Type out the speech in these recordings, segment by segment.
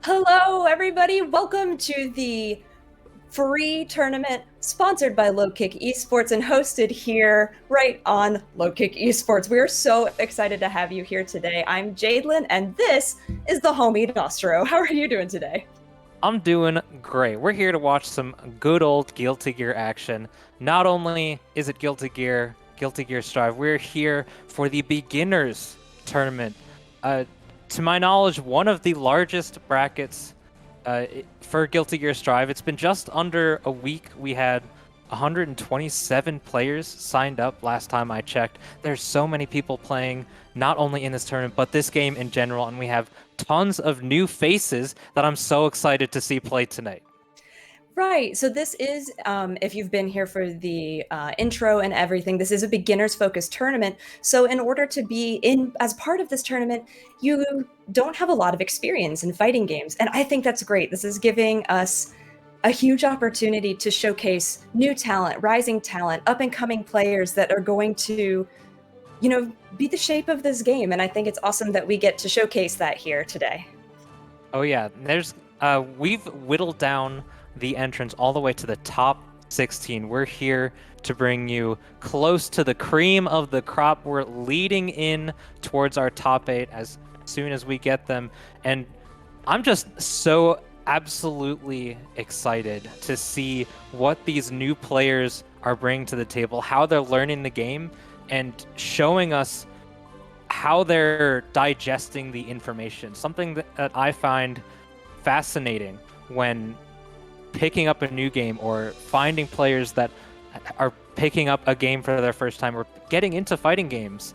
Hello, everybody. Welcome to the free tournament sponsored by Kick Esports and hosted here right on Kick Esports. We're so excited to have you here today. I'm Jadelyn, and this is the homie Nostro. How are you doing today? I'm doing great. We're here to watch some good old Guilty Gear action. Not only is it Guilty Gear Strive, we're here for the beginners tournament. Uh, to my knowledge, one of the largest brackets for Guilty Gear Strive. It's been just under a week. We had 127 players signed up last time I checked. There's so many people playing, not only in this tournament, but this game in general, and we have tons of new faces that I'm so excited to see play tonight. Right. So this is, if you've been here for the intro and everything, this is a beginners focused tournament. So in order to be in as part of this tournament, you don't have a lot of experience in fighting games. And I think that's great. This is giving us a huge opportunity to showcase new talent, rising talent, up and coming players that are going to, be the shape of this game. And I think it's awesome that we get to showcase that here today. Oh yeah, we've whittled down the entrance all the way to the top 16. We're here to bring you close to the cream of the crop. We're leading in towards our top 8 as soon as we get them, and I'm just so absolutely excited to see what these new players are bringing to the table, how they're learning the game, and showing us how they're digesting the information. Something that I find fascinating when picking up a new game or finding players that are picking up a game for their first time or getting into fighting games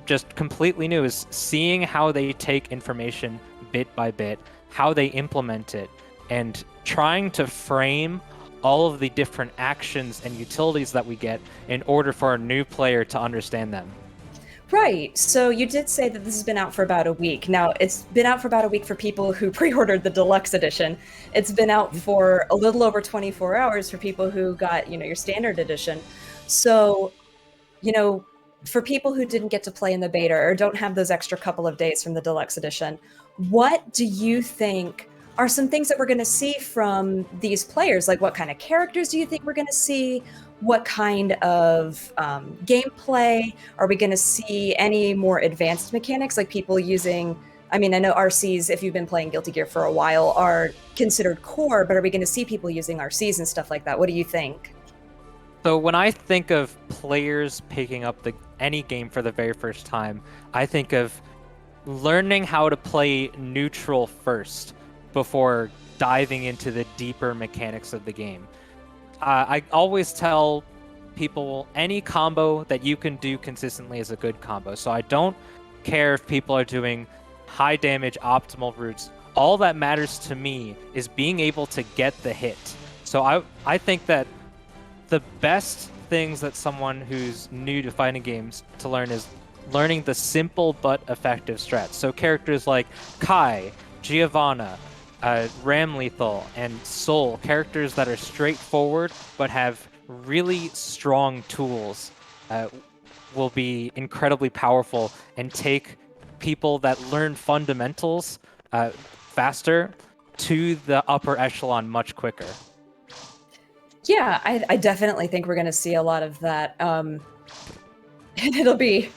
just completely new is seeing how they take information bit by bit, how they implement it, and trying to frame all of the different actions and utilities that we get in order for a new player to understand them. Right. So you did say that this has been out for about a week. Now, it's been out for about a week for people who pre-ordered the deluxe edition. It's been out for a little over 24 hours for people who got, your standard edition. So, you know, for people who didn't get to play in the beta or don't have those extra couple of days from the deluxe edition, what do you think are some things that we're going to see from these players? Like, what kind of characters do you think we're going to see? What kind of gameplay? Are we going to see any more advanced mechanics, like people using? I mean, I know RCs, if you've been playing Guilty Gear for a while, are considered core, but are we going to see people using RCs and stuff like that? What do you think? So when I think of players picking up any game for the very first time, I think of learning how to play neutral first before diving into the deeper mechanics of the game. I always tell people any combo that you can do consistently is a good combo. So I don't care if people are doing high damage optimal routes. All that matters to me is being able to get the hit. So I think that the best things that someone who's new to fighting games to learn is learning the simple but effective strats. So characters like Kai, Giovanna, Ram Lethal, and Soul, characters that are straightforward but have really strong tools, will be incredibly powerful and take people that learn fundamentals faster to the upper echelon much quicker. Yeah, I definitely think we're going to see a lot of that. And it'll be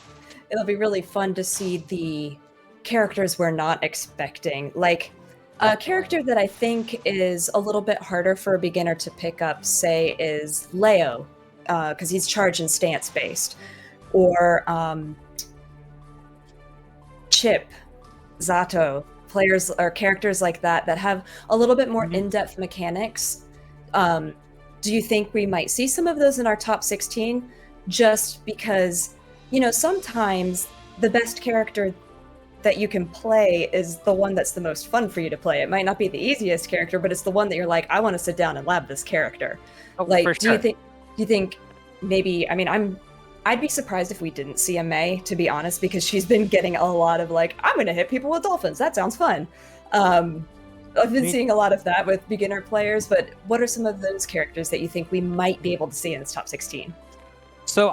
really fun to see the characters we're not expecting. Like a character that I think is a little bit harder for a beginner to pick up, say, is Leo, because he's charge and stance based, or Chip, Zato, players or characters like that that have a little bit more in-depth mechanics. Do you think we might see some of those in our top 16? Just because, sometimes the best character that you can play is the one that's the most fun for you to play. It might not be the easiest character, but it's the one that you're like, I want to sit down and lab this character. Oh, for Like, sure. do you think maybe, I mean, I'd be surprised if we didn't see a May, to be honest, because she's been getting a lot of like, I'm going to hit people with dolphins. That sounds fun. I've been seeing a lot of that with beginner players, but what are some of those characters that you think we might be able to see in this top 16? So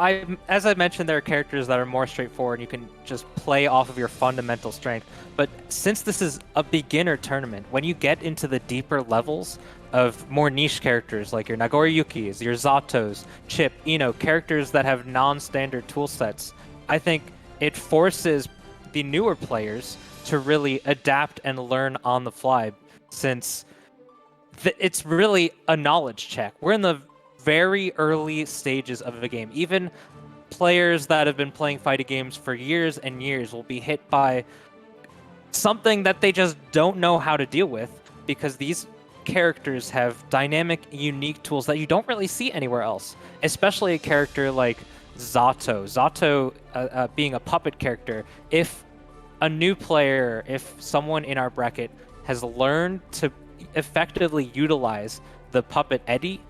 as I mentioned, there are characters that are more straightforward. You can just play off of your fundamental strength. But since this is a beginner tournament, when you get into the deeper levels of more niche characters like your Nagoriyukis, your Zatos, Chip, characters that have non-standard tool sets, I think it forces the newer players to really adapt and learn on the fly, since it's really a knowledge check. We're in the very early stages of a game. Even players that have been playing fighting games for years and years will be hit by something that they just don't know how to deal with, because these characters have dynamic, unique tools that you don't really see anywhere else, especially a character like Zato. Zato being a puppet character, if a new player, if someone in our bracket has learned to effectively utilize the puppet Eddie,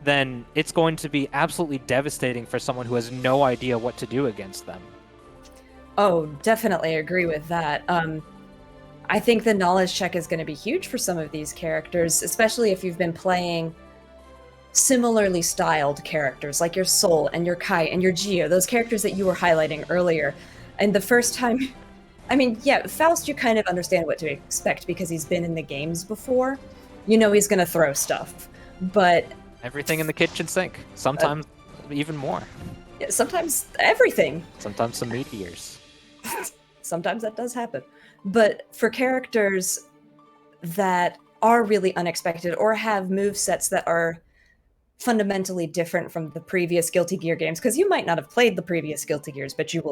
then it's going to be absolutely devastating for someone who has no idea what to do against them. Oh, definitely agree with that. I think the knowledge check is going to be huge for some of these characters, especially if you've been playing similarly styled characters like your Soul and your Kai and your Geo, those characters that you were highlighting earlier. And the first time, I mean, yeah, Faust, you kind of understand what to expect because he's been in the games before. You know he's going to throw stuff, but everything in the kitchen sink, sometimes even more. Yeah, sometimes everything. Sometimes some meteors. Sometimes that does happen. But for characters that are really unexpected or have movesets that are fundamentally different from the previous Guilty Gear games, because you might not have played the previous Guilty Gears, but you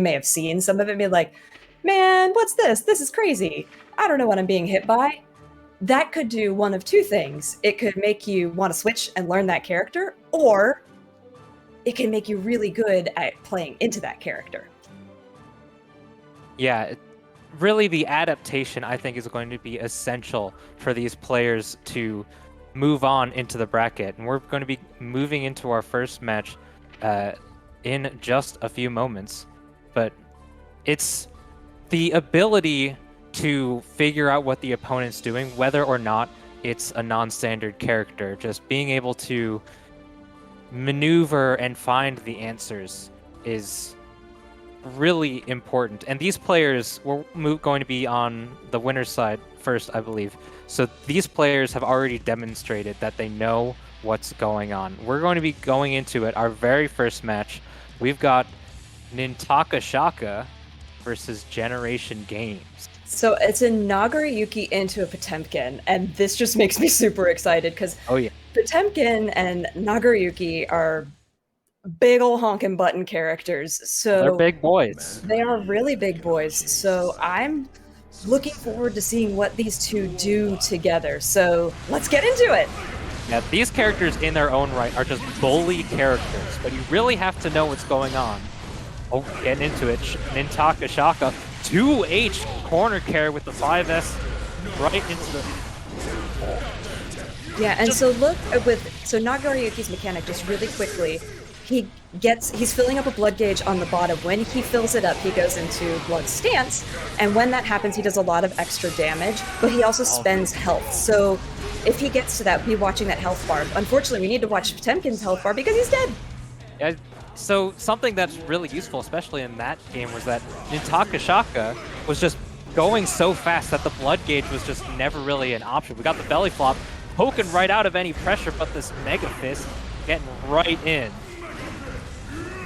may have seen some of it and be like, man, what's this? This is crazy. I don't know what I'm being hit by. That could do one of two things. It could make you want to switch and learn that character, or it can make you really good at playing into that character. Yeah, really the adaptation, I think, is going to be essential for these players to move on into the bracket. And we're going to be moving into our first match in just a few moments. But it's the ability to figure out what the opponent's doing, whether or not it's a non-standard character. Just being able to maneuver and find the answers is really important. And these players, we're going to be on the winner's side first, I believe. So these players have already demonstrated that they know what's going on. We're going to be going into it, our very first match. We've got Nintaka Shaka versus Generation Games. So it's a Nagoriyuki into a Potemkin, and this just makes me super excited because Potemkin and Nagoriyuki are big ol' honkin' button characters. So they're big boys. They are really big boys. So I'm looking forward to seeing what these two do together. So let's get into it. Yeah, these characters in their own right are just bully characters, but you really have to know what's going on. Oh, getting into it. Nintaka Shaka, 2H corner carry with the 5S right into the... Yeah, and so Nagoriyuki's mechanic, just really quickly, he's filling up a blood gauge on the bottom. When he fills it up, he goes into blood stance, and when that happens, he does a lot of extra damage, but he also spends health. So if he gets to that, be watching that health bar. Unfortunately, we need to watch Potemkin's health bar because he's dead. Yeah, so something that's really useful, especially in that game, was that Nintaka Shaka was just going so fast that the blood gauge was just never really an option. We got the belly flop poking right out of any pressure, but this Mega Fist getting right in.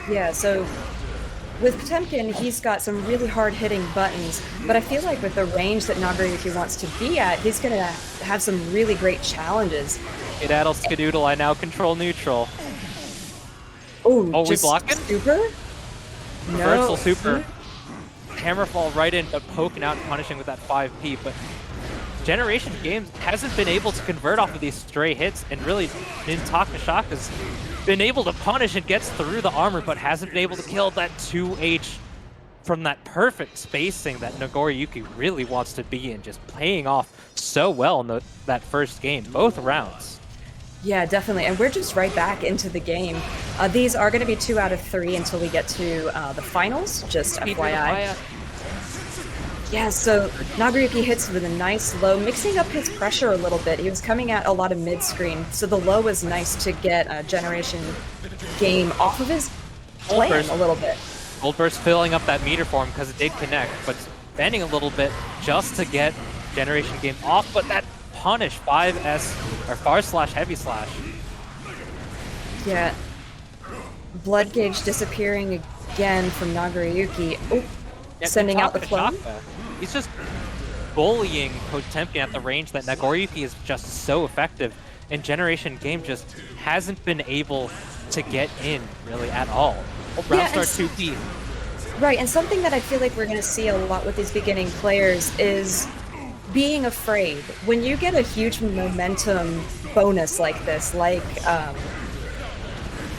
Yeah, so with Potemkin, he's got some really hard-hitting buttons, but I feel like with the range that Nagoriyuki wants to be at, he's going to have some really great challenges. Skedaddle Skadoodle, I now control neutral. Ooh, oh, we blocking? Super? Reversal super. Hammerfall right in, but poking out and punishing with that 5P, but Generation Games hasn't been able to convert off of these stray hits, and really Nintaka Shaka's been able to punish and gets through the armor, but hasn't been able to kill that 2H from that perfect spacing that Nagoriyuki really wants to be in, just playing off so well in that first game, both rounds. Yeah, definitely, and we're just right back into the game. These are going to be 2 out of 3 until we get to the finals, just FYI. Yeah, so Nagoriyuki hits with a nice low, mixing up his pressure a little bit. He was coming at a lot of mid-screen, so the low was nice to get Generation game off of his plan a little bit. Gold Burst filling up that meter for him because it did connect, but spending a little bit just to get Generation Game off, but that punish 5S or far slash heavy slash. Yeah. Blood gauge disappearing again from Nagoriyuki. Oh, Yeah, sending out the flow. He's just bullying Potemkin at the range that Nagoriyuki is just so effective, and Generation Game just hasn't been able to get in really at all. Round start 2P. Right, and something that I feel like we're going to see a lot with these beginning players is being afraid. When you get a huge momentum bonus like this, like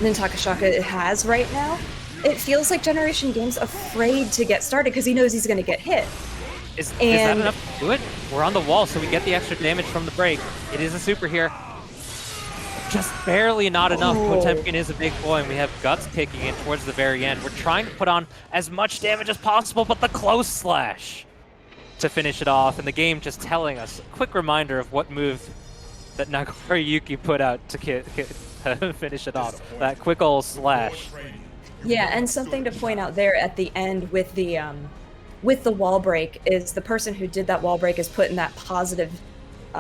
Nintakashaka has right now, it feels like Generation Game's afraid to get started because he knows he's going to get hit. Is that enough to do it? We're on the wall, so we get the extra damage from the break. It is a super here. Just barely not enough. Potemkin is a big boy, and we have Guts kicking in towards the very end. We're trying to put on as much damage as possible, but the close slash to finish it off, and the game just telling us a quick reminder of what move that Nagoriyuki put out to finish it off. That quick old slash. Yeah, and something to point out there at the end with the wall break is the person who did that wall break is put in that positive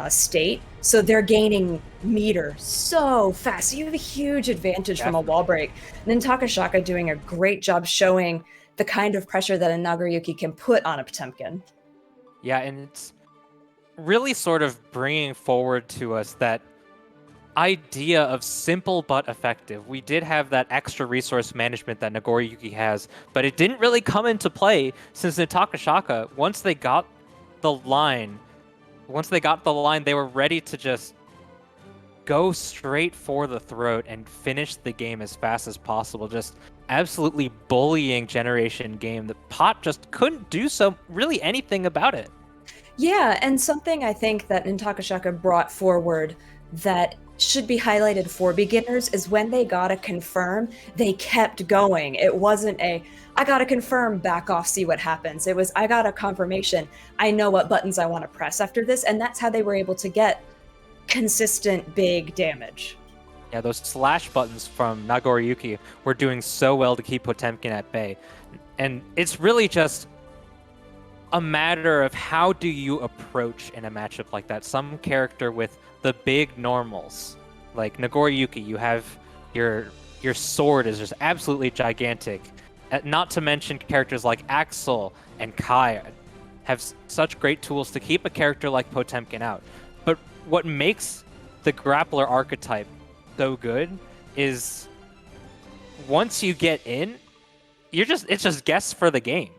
state, so they're gaining meter so fast. So you have a huge advantage from a wall break. Nintakashaka doing a great job showing the kind of pressure that a Nagoriyuki can put on a Potemkin. Yeah, and it's really sort of bringing forward to us that idea of simple but effective. We did have that extra resource management that Nagoriyuki has, but it didn't really come into play since Nintakashaka, once they got the line, they were ready to just go straight for the throat and finish the game as fast as possible. Just absolutely bullying Generation Game. The Pot just couldn't do so really anything about it. Yeah, and something I think that Nintakashaka brought forward that should be highlighted for beginners is when they gotta confirm, they kept going. It wasn't I gotta confirm, back off, see what happens. It was, I got a confirmation, I know what buttons I want to press after this, and that's how they were able to get consistent big damage. Yeah, those slash buttons from Nagoriyuki were doing so well to keep Potemkin at bay. And it's really just a matter of how do you approach in a matchup like that. Some character with the big normals, like Nagoriyuki, you have your sword is just absolutely gigantic. Not to mention characters like Axel and Kai have such great tools to keep a character like Potemkin out. But what makes the grappler archetype so good is once you get in, it's just guess for the game.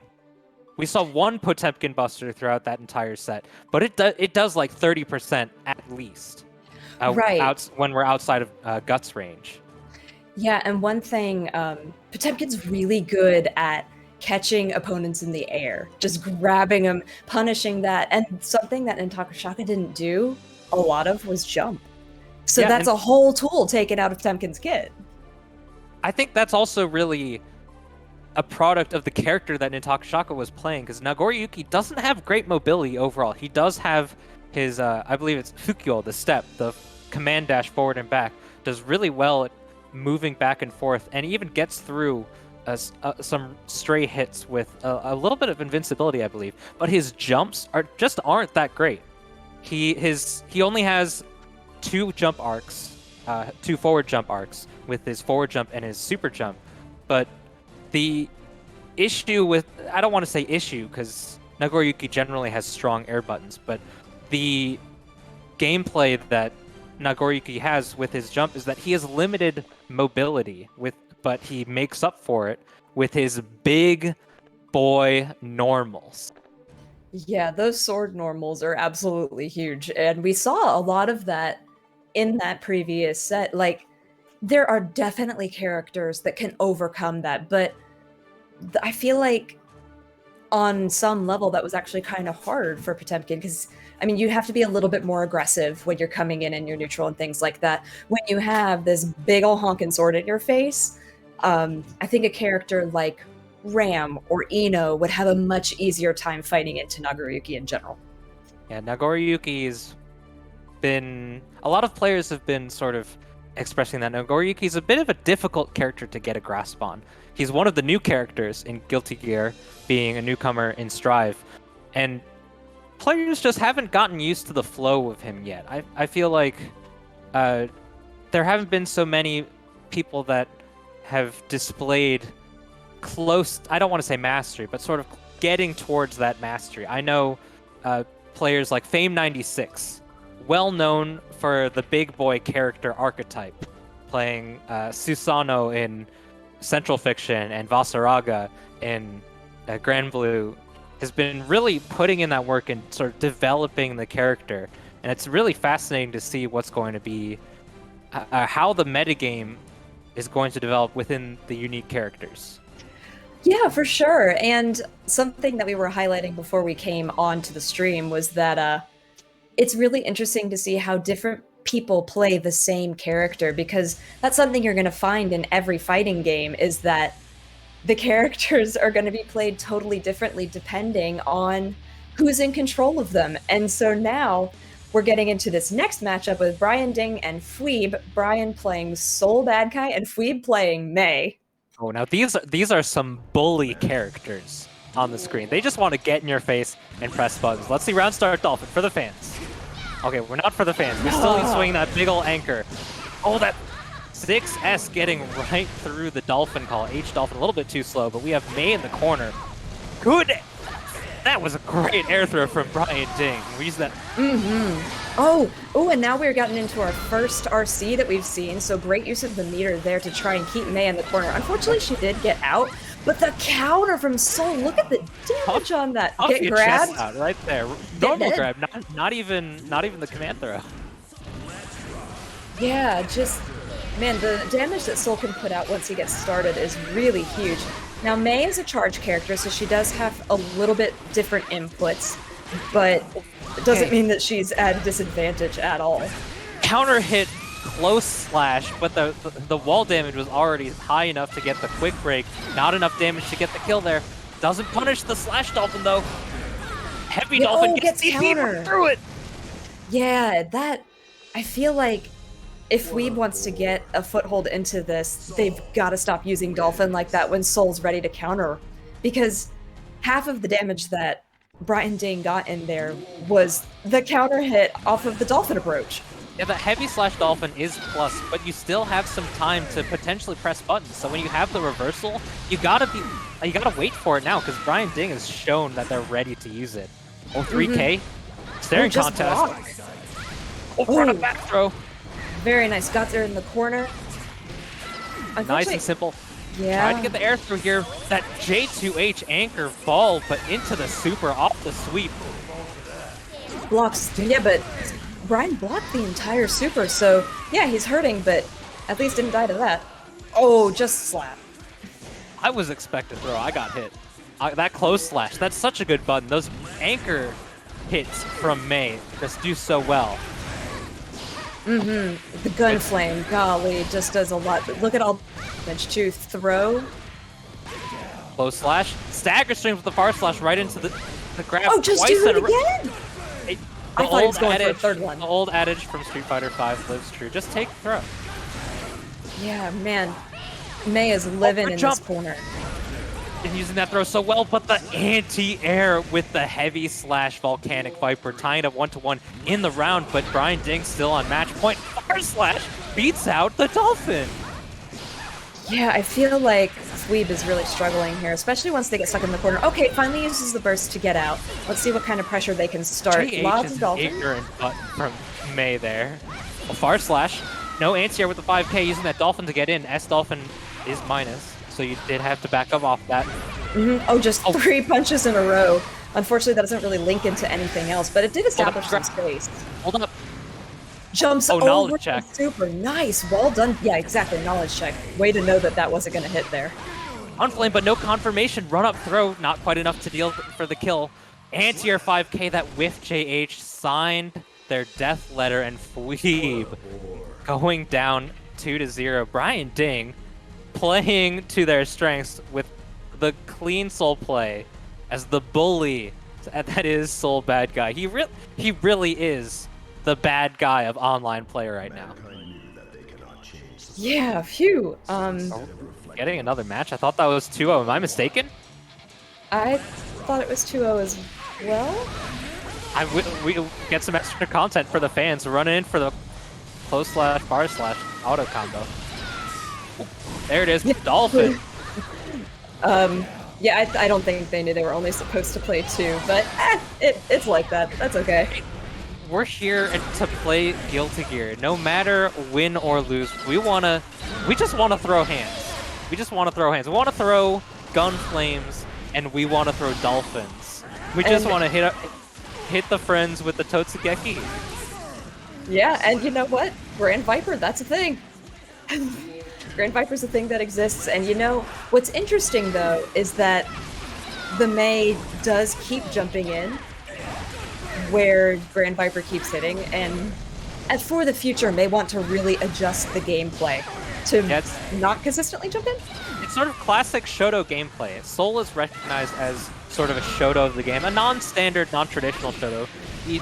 We saw one Potemkin buster throughout that entire set, but it does like 30% at least. Right. When we're outside of Guts range. Yeah, and one thing, Potemkin's really good at catching opponents in the air, just grabbing them, punishing that, and something that Nintakashaka didn't do a lot of was jump. So that's a whole tool taken out of Potemkin's kit. I think that's also really a product of the character that Nintakashaka was playing, because Nagoriyuki doesn't have great mobility overall. He does have his, I believe it's Fukyo, the step, the command dash forward and back, does really well at moving back and forth, and even gets through some stray hits with a little bit of invincibility, I believe. But his jumps aren't that great. He only has two forward jump arcs with his forward jump and his super jump. But the issue with, I don't want to say issue because Nagoriyuki generally has strong air buttons, but the gameplay that Nagoriyuki has with his jump is that he has limited mobility but he makes up for it with his big boy normals. Yeah, those sword normals are absolutely huge, and we saw a lot of that in that previous set. Like, there are definitely characters that can overcome that, but I feel like on some level that was actually kind of hard for Potemkin, because I mean, you have to be a little bit more aggressive when you're coming in and you're neutral and things like that. When you have this big ol' honkin' sword in your face, I think a character like Ram or Ino would have a much easier time fighting it to Nagoriyuki in general. Yeah, Nagoriyuki's been... A lot of players have been sort of expressing that Nagoriyuki's a bit of a difficult character to get a grasp on. He's one of the new characters in Guilty Gear, being a newcomer in Strive, and players just haven't gotten used to the flow of him yet. I feel like there haven't been so many people that have displayed close, I don't want to say mastery, but sort of getting towards that mastery. I know players like Fame96, well known for the big boy character archetype, playing Susano in Central Fiction and Vasaraga in Grand Blue, has been really putting in that work and sort of developing the character. And it's really fascinating to see what's going to be, how the metagame is going to develop within the unique characters. Yeah, for sure. And something that we were highlighting before we came onto the stream was that it's really interesting to see how different people play the same character, because that's something you're going to find in every fighting game, is that the characters are going to be played totally differently depending on who's in control of them. And so now we're getting into this next matchup with Brian Ding and Fweeb. Brian playing Soul Bad Guy and Fweeb playing Mei. Oh, now these are some bully characters on the screen. They just want to get in your face and press buttons. Let's see round start Dolphin for the fans. Okay, we're not for the fans. We still need to swing that big ol' anchor. Oh, that 6S getting right through the Dolphin call. H Dolphin a little bit too slow, but we have Mei in the corner. Good. That was a great air throw from Brian Ding. We use that. Oh, and now we're getting into our first RC that we've seen, so great use of the meter there to try and keep Mei in the corner. Unfortunately, she did get out, but the counter from Soul, look at the damage on that. Get grabbed. Out right there. Normal grab, not even the command throw. Yeah, just, man, the damage that Soul can put out once he gets started is really huge. Now, Mei is a charge character, so she does have a little bit different inputs, but it doesn't mean that she's at a disadvantage at all. Counter hit close slash, but the wall damage was already high enough to get the quick break. Not enough damage to get the kill there. Doesn't punish the slash Dolphin though. Heavy Dolphin gets counter through it. Yeah, that, I feel like if Weeb wants to get a foothold into this, they've got to stop using Dolphin like that when Soul's ready to counter, because half of the damage that Brian Ding got in there was the counter hit off of the Dolphin approach. Yeah, the heavy slash Dolphin is plus, but you still have some time to potentially press buttons. So when you have the reversal, you gotta wait for it now, because Brian Ding has shown that they're ready to use it. Oh, 3K, staring contest. Front of back throw. Very nice. Got there in the corner. Nice and simple. Yeah. Tried to get the air through here. That J2H anchor fall, but into the super off the sweep. Blocks. Yeah, but Brian blocked the entire super, so yeah, he's hurting, but at least didn't die to that. Oh, just slap. I was expecting throw. I got hit. That close slash. That's such a good button. Those anchor hits from Mei just do so well. The gun flame, golly, just does a lot. But look at all damage to throw. Close slash. Stagger streams with the far slash right into the grab. Oh, just do it again! I thought he was going for a third one. The old adage from Street Fighter V lives true. Just take the throw. Yeah, man. Mei is living in this corner. And using that throw so well, but the anti-air with the heavy slash Volcanic Viper tying up 1-1 in the round, but Brian Ding still on match point. Far slash beats out the Dolphin. Yeah, I feel like Fweeb is really struggling here, especially once they get stuck in the corner. Okay, finally uses the burst to get out. Let's see what kind of pressure they can start. Lots of Dolphin. Ignorant button from Mei there. A far slash. No anti-air with the 5K, using that Dolphin to get in. S Dolphin is minus, so you did have to back up off that. Oh, just 3 punches in a row. Unfortunately, that doesn't really link into anything else, but it did establish some space. Hold up. Jumps over knowledge check. Super nice. Well done. Yeah, exactly. Knowledge check. Way to know that that wasn't going to hit there. On flame, but no confirmation. Run up throw. Not quite enough to deal for the kill. Anti-air 5K, that whiff JH signed their death letter, and Fweeb going down 2-0. Brian Ding playing to their strengths with the clean Soul play as the bully that is Soul Bad Guy. He really is the bad guy of online play right now. Yeah, phew. Oh, getting another match? I thought that was 2-0. Am I mistaken? I thought it was 2-0 as well. We get some extra content for the fans. Running in for the close slash bar slash auto combo. There it is, Yeah. Dolphin. Yeah, I don't think they knew they were only supposed to play two, but it's like that. That's okay. We're here to play Guilty Gear. No matter win or lose, we just wanna throw hands. We just wanna throw hands. We wanna throw gun flames, and we wanna throw dolphins. We just And wanna hit the friends with the Totsugeki. yeah, and you know what? Grand Viper, that's a thing. Grand Viper's a thing that exists, and you know what's interesting though is that the May does keep jumping in where Grand Viper keeps hitting, and for the future may want to really adjust the gameplay to Yeah, not consistently jump in. it's sort of classic Shoto gameplay. Soul is recognized as sort of a Shoto of the game, a non-standard, non-traditional Shoto. He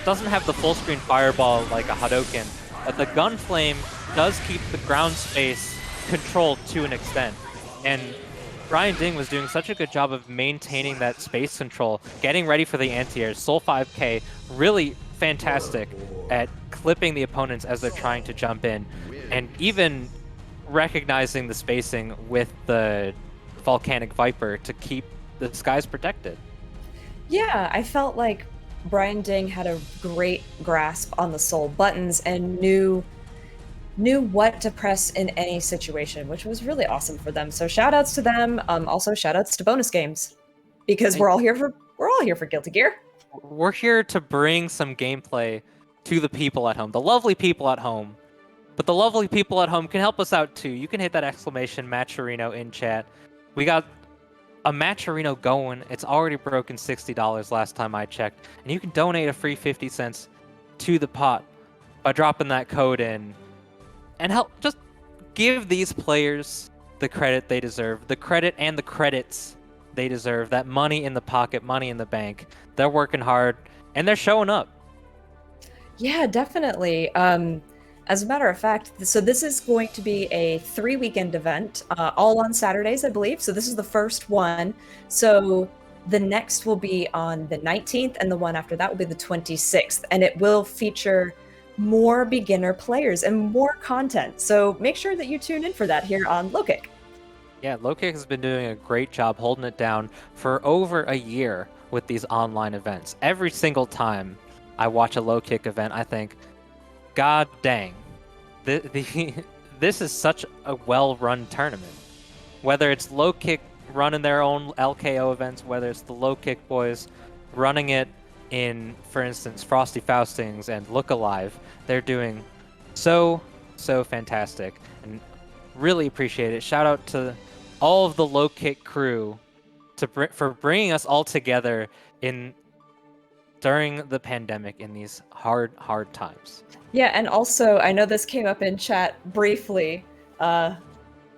doesn't have the full-screen fireball like a Hadoken, but the gun flame does keep the ground space controlled to an extent. And Brian Ding was doing such a good job of maintaining that space control, getting ready for the anti-airs. Soul 5K, really fantastic at clipping the opponents as they're trying to jump in, and even recognizing the spacing with the Volcanic Viper to keep the skies protected. Yeah, I felt like Brian Ding had a great grasp on the soul buttons and knew what to press in any situation, which was really awesome for them. So shout outs to them. Also shout outs to bonus games because we're all here for Guilty Gear. We're here to bring some gameplay to the people at home, the lovely people at home. But the lovely people at home can help us out too. You can hit that exclamation Matcherino in chat. We got a Matcherino going. It's already broken $60 last time I checked. And you can donate a free 50 cents to the pot by dropping that code in. And help just give these players the credit they deserve, the credit and the credits they deserve, that money in the pocket, money in the bank. They're working hard and they're showing up. Yeah, definitely. As a matter of fact, so this is going to be a 3-weekend event, all on Saturdays, I believe. So this is the first one. So the next will be on the 19th, and the one after that will be the 26th, and it will feature more beginner players and more content. So make sure that you tune in for that here on Low Kick. Yeah, Low Kick has been doing a great job holding it down for over a year with these online events. Every single time I watch a Low Kick event, I think, God dang, this is such a well-run tournament. Whether it's Low Kick running their own LKO events, whether it's the Low Kick boys running it in, for instance, Frosty Faustings and Look Alive, they're doing so fantastic, and really appreciate it. Shout out to all of the Low Kick crew for bringing us all together during the pandemic in these hard times. Yeah, and also, I know this came up in chat briefly, but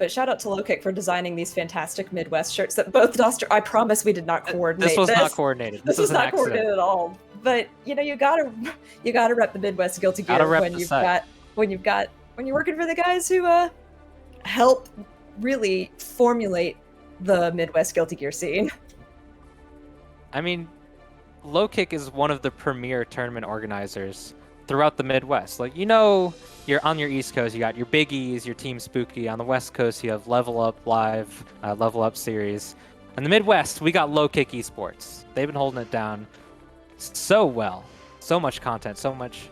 shout out to Low Kick for designing these fantastic Midwest shirts that both Doster. I promise we did not coordinate. This was not coordinated. This was not coordinated at all. But you know, you gotta rep the Midwest Guilty Gear when you're working for the guys who help really formulate the Midwest Guilty Gear scene. I mean, Low Kick is one of the premier tournament organizers throughout the Midwest. Like, you know, you're on your East Coast, you got your Big E's, your Team Spooky. On the West Coast, you have Level Up Live, Level Up Series. In the Midwest, we got Low Kick Esports. They've been holding it down so well. So much content, so much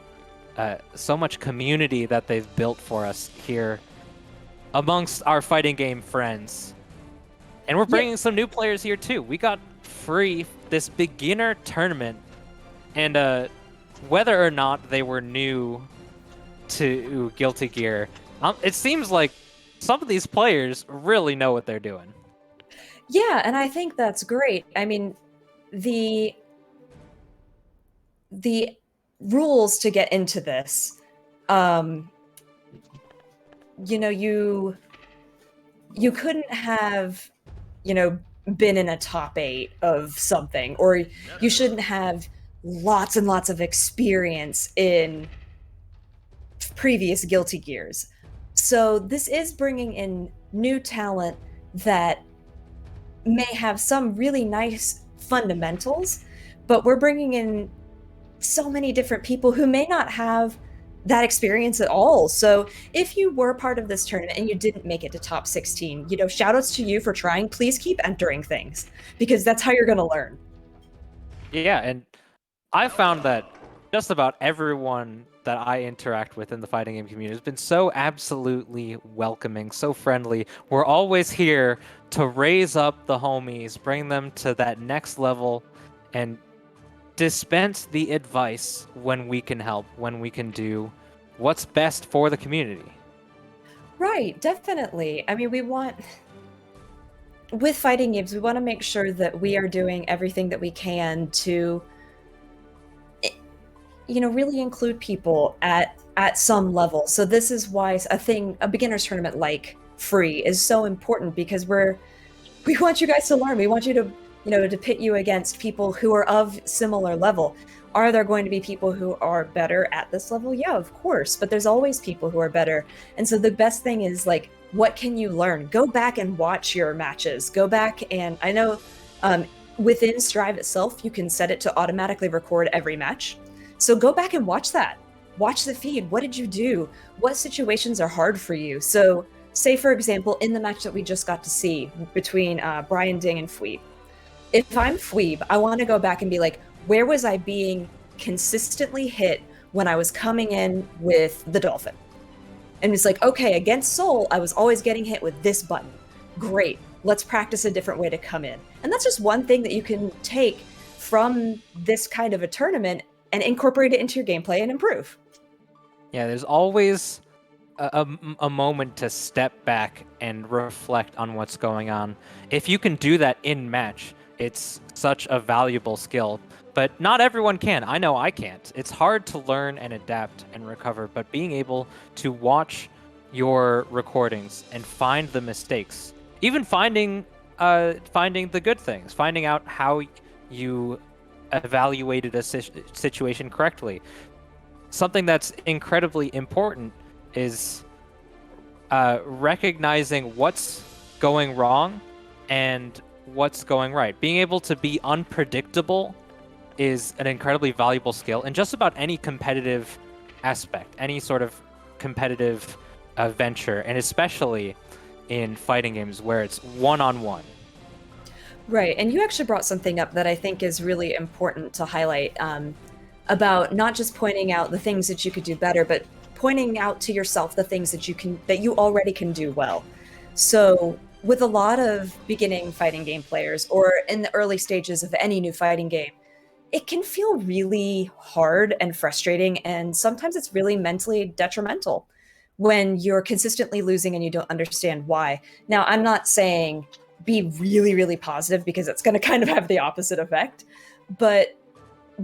community that they've built for us here amongst our fighting game friends. And we're bringing some new players here too. We got free this beginner tournament, and whether or not they were new to Guilty Gear, it seems like some of these players really know what they're doing. Yeah, and I think that's great. I mean, the rules to get into this, you know, you couldn't have, you know, been in a top 8 of something, or you shouldn't have lots and lots of experience in previous Guilty Gears. So this is bringing in new talent that may have some really nice fundamentals, but we're bringing in so many different people who may not have that experience at all. So if you were part of this tournament and you didn't make it to top 16, shout outs to you for trying. Please keep entering things because that's how you're going to learn. Yeah, and I found that just about everyone that I interact with in the fighting game community has been so absolutely welcoming, so friendly. We're always here to raise up the homies, bring them to that next level, and dispense the advice when we can help, when we can do what's best for the community. Right, definitely. I mean, with fighting games, we want to make sure that we are doing everything that we can to really include people at some level. So this is why a beginner's tournament like free is so important because we want you guys to learn. We want you to pit you against people who are of similar level. Are there going to be people who are better at this level? Yeah, of course, but there's always people who are better. And so the best thing is like, what can you learn? Go back and watch your matches. Go back and I know within Strive itself, you can set it to automatically record every match. So go back and watch that. Watch the feed. What did you do? What situations are hard for you? So say, for example, in the match that we just got to see between Brian Ding and Fweeb, if I'm Fweeb, I want to go back and be like, where was I being consistently hit when I was coming in with the Dolphin? And it's like, okay, against Soul, I was always getting hit with this button. Great. Let's practice a different way to come in. And that's just one thing that you can take from this kind of a tournament and incorporate it into your gameplay and improve. Yeah, there's always a moment to step back and reflect on what's going on. If you can do that in match, it's such a valuable skill. But not everyone can. I know I can't. It's hard to learn and adapt and recover, but being able to watch your recordings and find the mistakes, even finding the good things, finding out how you evaluated a situation correctly. Something that's incredibly important is recognizing what's going wrong and what's going right. Being able to be unpredictable is an incredibly valuable skill in just about any competitive aspect, any sort of competitive venture, and especially in fighting games where it's one-on-one. Right. And you actually brought something up that I think is really important to highlight about not just pointing out the things that you could do better, but pointing out to yourself the things that you already can do well. So with a lot of beginning fighting game players or in the early stages of any new fighting game, it can feel really hard and frustrating, and sometimes it's really mentally detrimental when you're consistently losing and you don't understand why. Now, I'm not saying be really, really positive because it's going to kind of have the opposite effect, but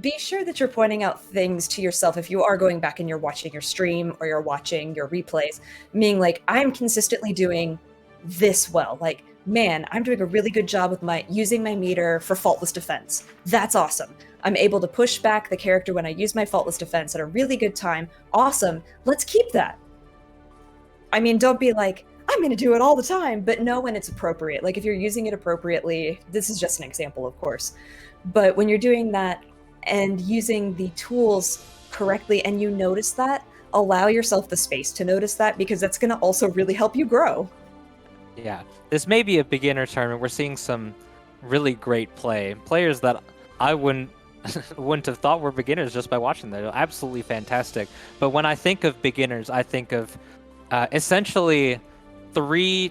be sure that you're pointing out things to yourself if you are going back and you're watching your stream or you're watching your replays, meaning like, I'm consistently doing this well. Like, man, I'm doing a really good job with using my meter for faultless defense. That's awesome. I'm able to push back the character when I use my faultless defense at a really good time. Awesome. Let's keep that. I mean, don't be like, I'm going to do it all the time, but know when it's appropriate. Like if you're using it appropriately, this is just an example, of course. But when you're doing that and using the tools correctly and you notice that, allow yourself the space to notice that because that's going to also really help you grow. Yeah, this may be a beginner tournament. We're seeing some really great players that I wouldn't have thought were beginners just by watching them. They're absolutely fantastic. But when I think of beginners, I think of essentially three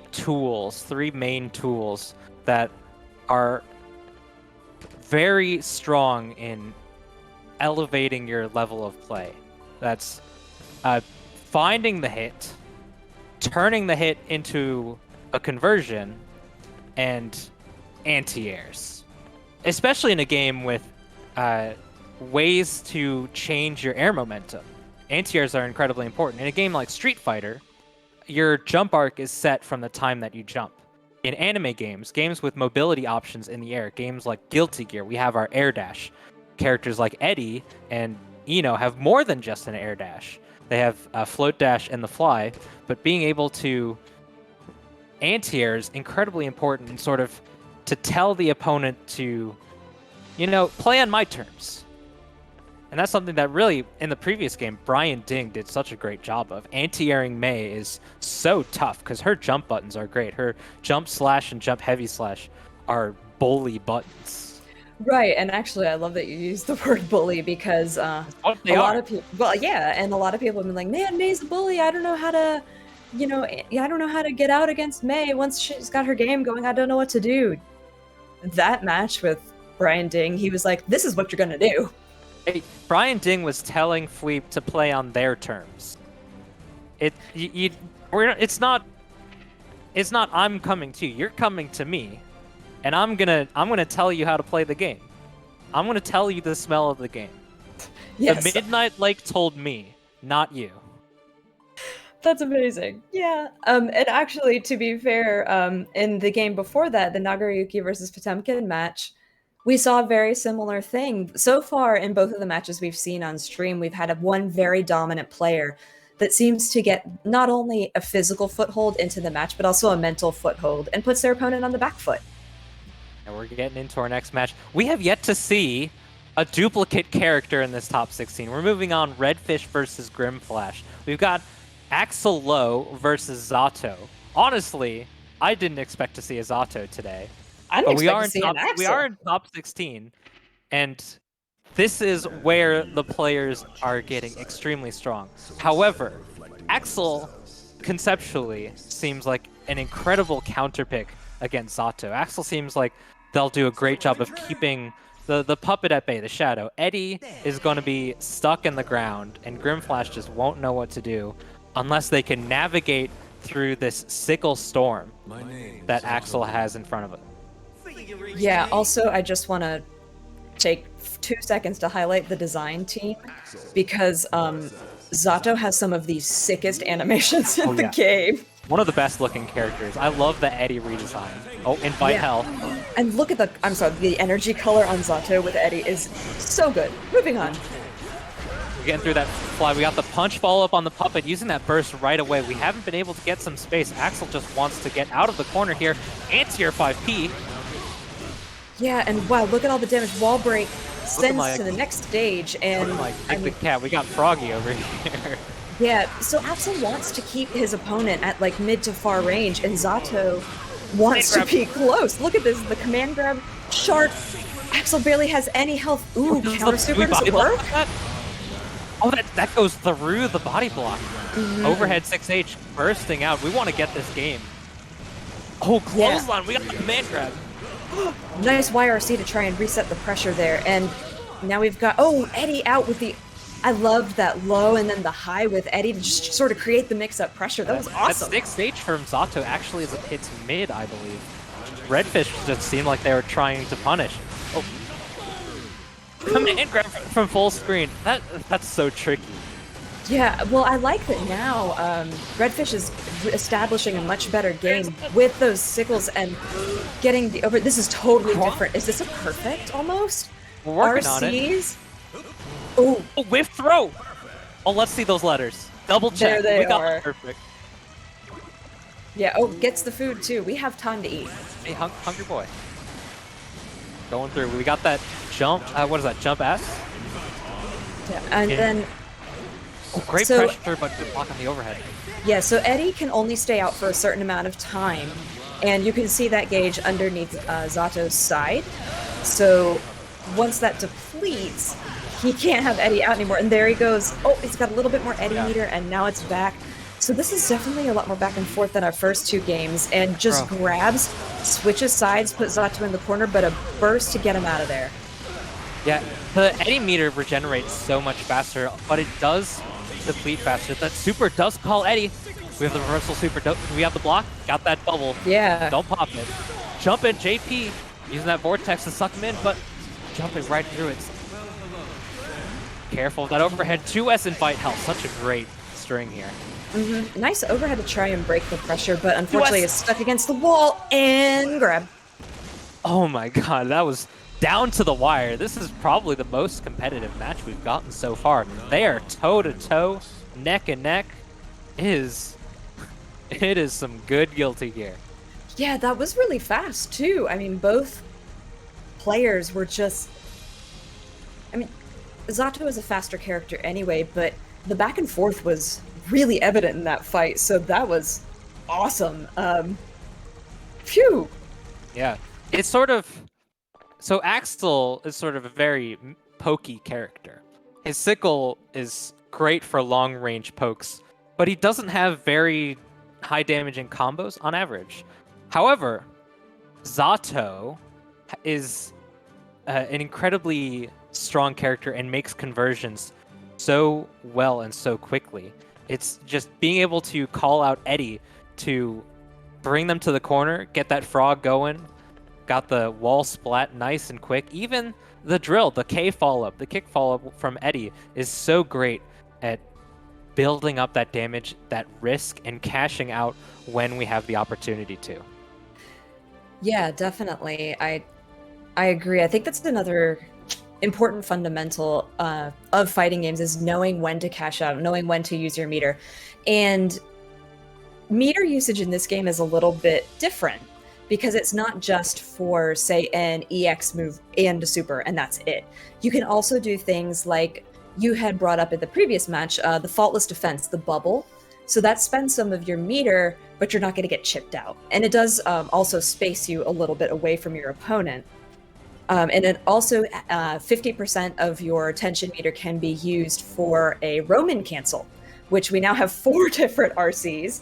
main tools that are very strong in elevating your level of play. That's finding the hit, turning the hit into a conversion, and anti-airs. Especially in a game with ways to change your air momentum. Anti-airs are incredibly important. In a game like Street Fighter, your jump arc is set from the time that you jump. In anime games with mobility options in the air, games like Guilty Gear, we have our air dash. Characters like Eddie and Ino have more than just an air dash. They have float dash and the fly, but being able to anti-air is incredibly important and sort of to tell the opponent to, play on my terms. And that's something that really, in the previous game, Brian Ding did such a great job of. Anti-airing Mei is so tough because her jump buttons are great. Her jump slash and jump heavy slash are bully buttons. Right, and actually, I love that you use the word bully because a lot of people, and a lot of people have been like, man, Mei's a bully. I don't know how to, I don't know how to get out against Mei. Once she's got her game going, I don't know what to do. That match with Brian Ding, he was like, this is what you're going to do. Hey, Brian Ding was telling Fleep to play on their terms. It's not I'm coming to you. You're coming to me, and I'm gonna tell you how to play the game. I'm gonna tell you the smell of the game. Yes. The Midnight Lake told me, not you. That's amazing. Yeah. And actually, to be fair, in the game before that, the Nagoriyuki versus Potemkin match, we saw a very similar thing. So far, in both of the matches we've seen on stream, we've had one very dominant player that seems to get not only a physical foothold into the match, but also a mental foothold and puts their opponent on the back foot. And we're getting into our next match. We have yet to see a duplicate character in this top 16. We're moving on, Redfish versus Grimflash. We've got Axel Lowe versus Zato. Honestly, I didn't expect to see a Zato today. We are in top 16, and this is where the players are getting extremely strong. However, Axel conceptually seems like an incredible counterpick against Zato. Axel seems like they'll do a great job of keeping the puppet at bay, the shadow. Eddie is going to be stuck in the ground, and Grimflash just won't know what to do unless they can navigate through this sickle storm that Axel has in front of it. Yeah, also, I just want to take 2 seconds to highlight the design team because Zato has some of the sickest animations in the game. One of the best looking characters. I love the Eddie redesign. Oh, invite hell. And look at the energy color on Zato with Eddie is so good. Moving on. We're getting through that fly. We got the punch follow-up on the puppet, using that burst right away. We haven't been able to get some space. Axel just wants to get out of the corner here. Anti-air 5P. Yeah, and wow, look at all the damage. Wall break sends to the next stage, and the cat. We got Froggy over here. Yeah, so Axel wants to keep his opponent at like mid to far range, and Zato wants to be close. Look at this, the command grab, sharp. Axel barely has any health. Ooh, counter super, does it work? Oh, that goes through the body block. Overhead 6H bursting out. We want to get this game. Oh, clothesline. We got the command grab. Nice YRC to try and reset the pressure there. And now we've got, Eddie out with the, I loved that low and then the high with Eddie to just sort of create the mix-up pressure. That was awesome. That 6H from Zato actually hits mid, I believe. Redfish just seemed like they were trying to punish. Oh. Command grab from full screen. That's so tricky. Yeah, well, I like that now Redfish is establishing a much better game with those sickles and getting the over. This is totally different. Is this a perfect almost? We're working on it. Oh, whiff throw. Oh, let's see those letters. Double check. There they got are. Perfect. Yeah, gets the food too. We have time to eat. Hey, hungry boy. Going through. We got that jump. What is that? Jump S? Yeah, and then... great pressure, but good block on the overhead. Yeah, so Eddie can only stay out for a certain amount of time, and you can see that gauge underneath Zato's side. So once that depletes, he can't have Eddie out anymore. And there he goes. Oh, he's got a little bit more Eddie meter, and now it's back. So this is definitely a lot more back and forth than our first two games, and just grabs, switches sides, puts Zato in the corner, but a burst to get him out of there. Yeah, the Eddie meter regenerates so much faster, but it does deplete faster. That super does call Eddie. We have the reversal super. We have the block. Got that bubble. Yeah. Don't pop it. Jump in, JP. Using that vortex to suck him in, but jumping right through it. Careful of that overhead. 2S invite health. Such a great string here. Nice overhead to try and break the pressure, but unfortunately it's stuck against the wall and grab. Oh my god, that was down to the wire. This is probably the most competitive match we've gotten so far. They are toe-to-toe neck and neck is it is some good Guilty Gear. Yeah, that was really fast too. I mean, both players were just. I mean, Zato is a faster character anyway, but the back and forth was really evident in that fight, so that was awesome. Phew. Yeah, it's sort of so Axel is sort of a very pokey character. His sickle is great for long range pokes, but he doesn't have very high damaging combos on average. However, Zato is an incredibly strong character and makes conversions so well and so quickly. It's just being able to call out Eddie to bring them to the corner, get that frog going, got the wall splat nice and quick. Even the drill, the K follow up, the kick follow up from Eddie is so great at building up that damage, that risk, and cashing out when we have the opportunity to. Yeah, definitely. I agree. I think that's another important fundamental of fighting games is knowing when to cash out, knowing when to use your meter. And meter usage in this game is a little bit different because it's not just for, say, an EX move and a super, and that's it. You can also do things like you had brought up in the previous match, the faultless defense, the bubble. So that spends some of your meter, but you're not going to get chipped out. And it does also space you a little bit away from your opponent. And it also, 50% of your tension meter can be used for a Roman cancel, which we now have 4 different RCs.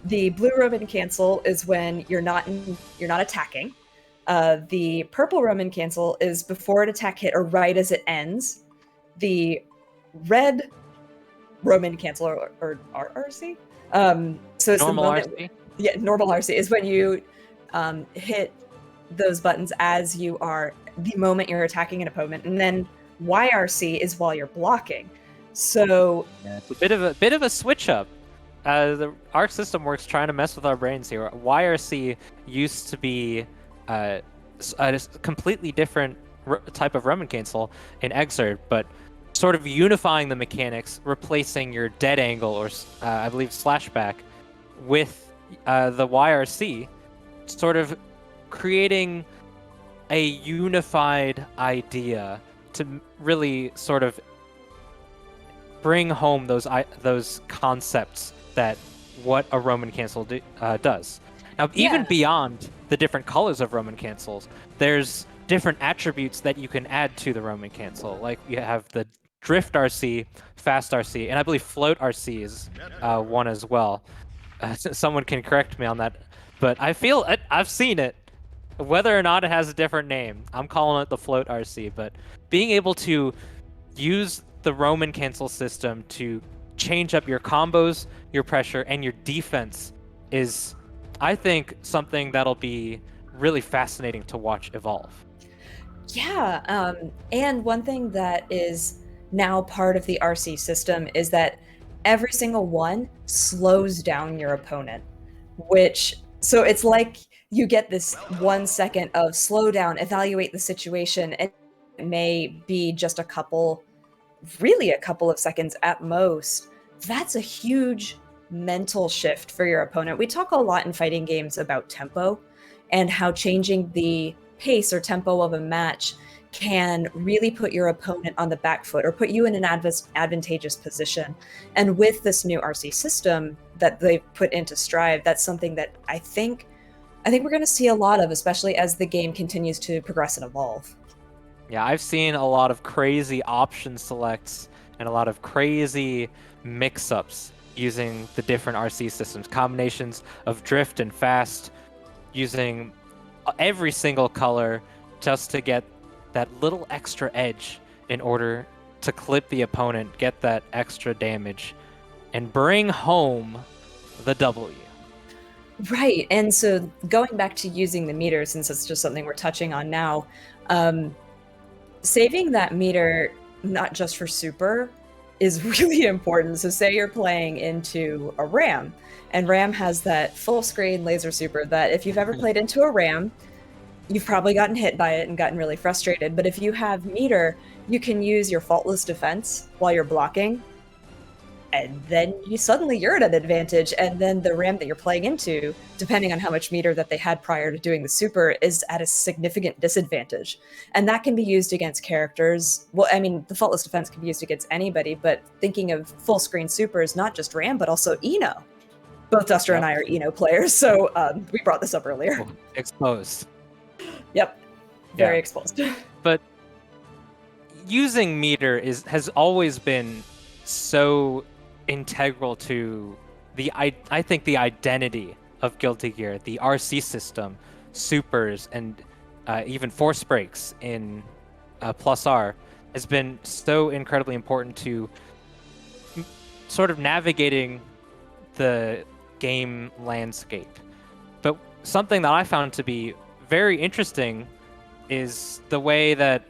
The blue Roman cancel is when you're not attacking. The purple Roman cancel is before an attack hit or right as it ends. The red Roman cancel or RC. So it's Normal the moment, RC? Yeah, normal RC is when you hit those buttons as you are the moment you're attacking an opponent, and then YRC is while you're blocking. So yeah, it's a bit of a switch up. Our system works trying to mess with our brains here. YRC used to be a completely different type of Roman cancel in Exerd, but sort of unifying the mechanics, replacing your dead angle or I believe slashback with the YRC, sort of creating a unified idea to really sort of bring home those concepts that what a Roman cancel does. Now, even beyond the different colors of Roman cancels, there's different attributes that you can add to the Roman cancel. Like you have the Drift RC, Fast RC, and I believe Float RC is one as well. Someone can correct me on that, but I feel I've seen it. Whether or not it has a different name, I'm calling it the Float RC. But being able to use the Roman cancel system to change up your combos, your pressure, and your defense is, I think, something that'll be really fascinating to watch evolve. Yeah, and one thing that is now part of the RC system is that every single one slows down your opponent, so it's like you get this 1 second of slow down, evaluate the situation, and it may be just a couple of seconds at most. That's a huge mental shift for your opponent. We talk a lot in fighting games about tempo and how changing the pace or tempo of a match can really put your opponent on the back foot or put you in an advantageous position. And with this new RC system that they've put into Strive, that's something that I think we're going to see a lot of, especially as the game continues to progress and evolve. Yeah, I've seen a lot of crazy option selects and a lot of crazy mix-ups using the different RC systems, combinations of drift and fast, using every single color just to get that little extra edge in order to clip the opponent, get that extra damage, and bring home the W. Right, and so going back to using the meter, since it's just something we're touching on now, saving that meter not just for super is really important. So say you're playing into a RAM, and RAM has that full screen laser super that if you've ever played into a RAM, you've probably gotten hit by it and gotten really frustrated. But if you have meter, you can use your faultless defense while you're blocking, and then you're at an advantage, and then the RAM that you're playing into, depending on how much meter that they had prior to doing the super, is at a significant disadvantage. And that can be used against characters. Well, I mean, the Faultless Defense can be used against anybody, but thinking of full screen supers, not just RAM, but also Eno. Both Duster and I are Eno players, so we brought this up earlier. Oh, exposed. Yep, very exposed. But using meter has always been so integral to I think the identity of Guilty Gear, the RC system, supers, and even force breaks in Plus R has been so incredibly important to sort of navigating the game landscape. But something that I found to be very interesting is the way that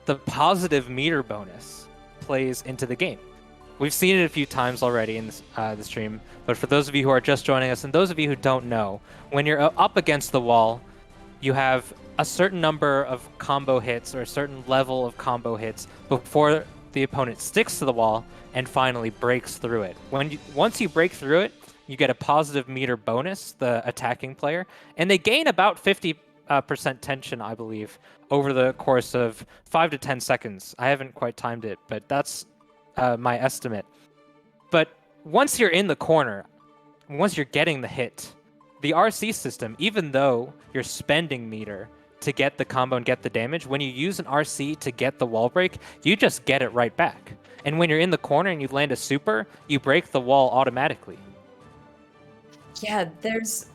the positive meter bonus plays into the game. We've seen it a few times already in the stream, but for those of you who are just joining us and those of you who don't know, when you're up against the wall, you have a certain number of combo hits or a certain level of combo hits before the opponent sticks to the wall and finally breaks through it. Once you break through it, you get a positive meter bonus, the attacking player, and they gain about 50% tension, I believe, over the course of 5 to 10 seconds. I haven't quite timed it, but that's my estimate. But once you're in the corner, once you're getting the hit, the RC system, even though you're spending meter to get the combo and get the damage, when you use an RC to get the wall break, you just get it right back. And when you're in the corner and you land a super, you break the wall automatically. Yeah, there's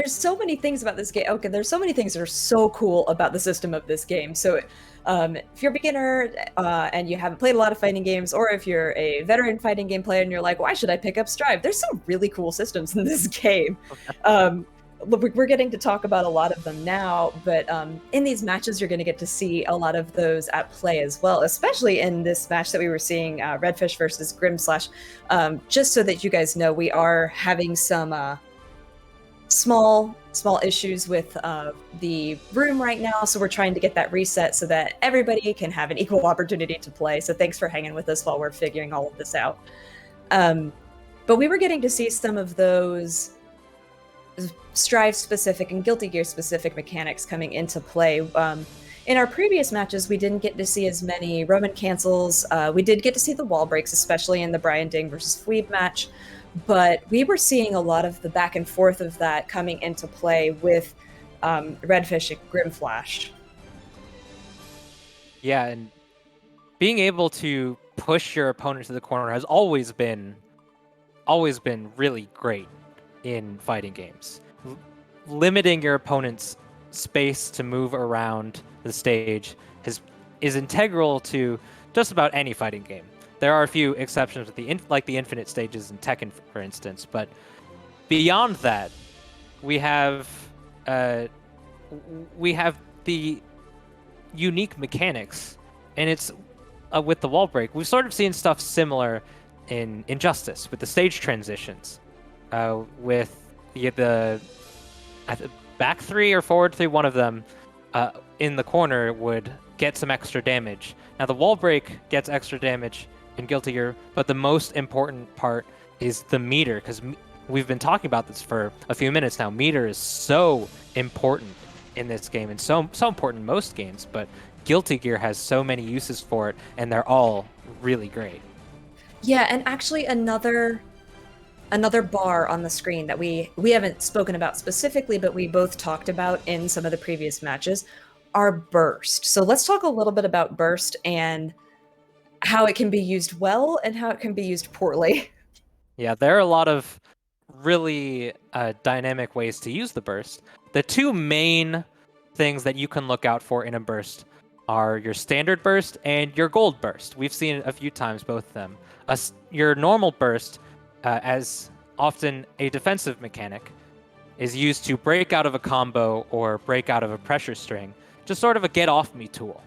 so many things about this game. Okay, there's so many things that are so cool about the system of this game. So if you're a beginner and you haven't played a lot of fighting games, or if you're a veteran fighting game player and you're like, why should I pick up Strive? There's some really cool systems in this game. We're getting to talk about a lot of them now, but in these matches, you're going to get to see a lot of those at play as well, especially in this match that we were seeing, Redfish versus Grimslash. Just so that you guys know, we are having some small issues with the room right now, so we're trying to get that reset so that everybody can have an equal opportunity to play. So thanks for hanging with us while we're figuring all of this out. But we were getting to see some of those Strive specific and Guilty Gear specific mechanics coming into play. In our previous matches, we didn't get to see as many Roman cancels. We did get to see the wall breaks, especially in the Brian Ding versus Fleeb match. But we were seeing a lot of the back and forth of that coming into play with Redfish and Grimflash. Yeah, and being able to push your opponent to the corner has always been really great in fighting games. Limiting your opponent's space to move around the stage is integral to just about any fighting game. There are a few exceptions with like the infinite stages in Tekken, for instance, but beyond that, we have the unique mechanics, and it's with the wall break. We've sort of seen stuff similar in Injustice with the stage transitions, with the back three or forward three, one of them in the corner would get some extra damage. Now the wall break gets extra damage in Guilty Gear, but the most important part is the meter, because we've been talking about this for a few minutes now. Meter is so important in this game, and so important in most games, but Guilty Gear has so many uses for it, and they're all really great. Yeah, and actually another bar on the screen that we haven't spoken about specifically, but we both talked about in some of the previous matches, are burst. So let's talk a little bit about burst and how it can be used well and how it can be used poorly. Yeah, there are a lot of really dynamic ways to use the burst. The two main things that you can look out for in a burst are your standard burst and your gold burst. We've seen it a few times, both of them. Your normal burst, as often a defensive mechanic, is used to break out of a combo or break out of a pressure string, just sort of a get-off-me tool.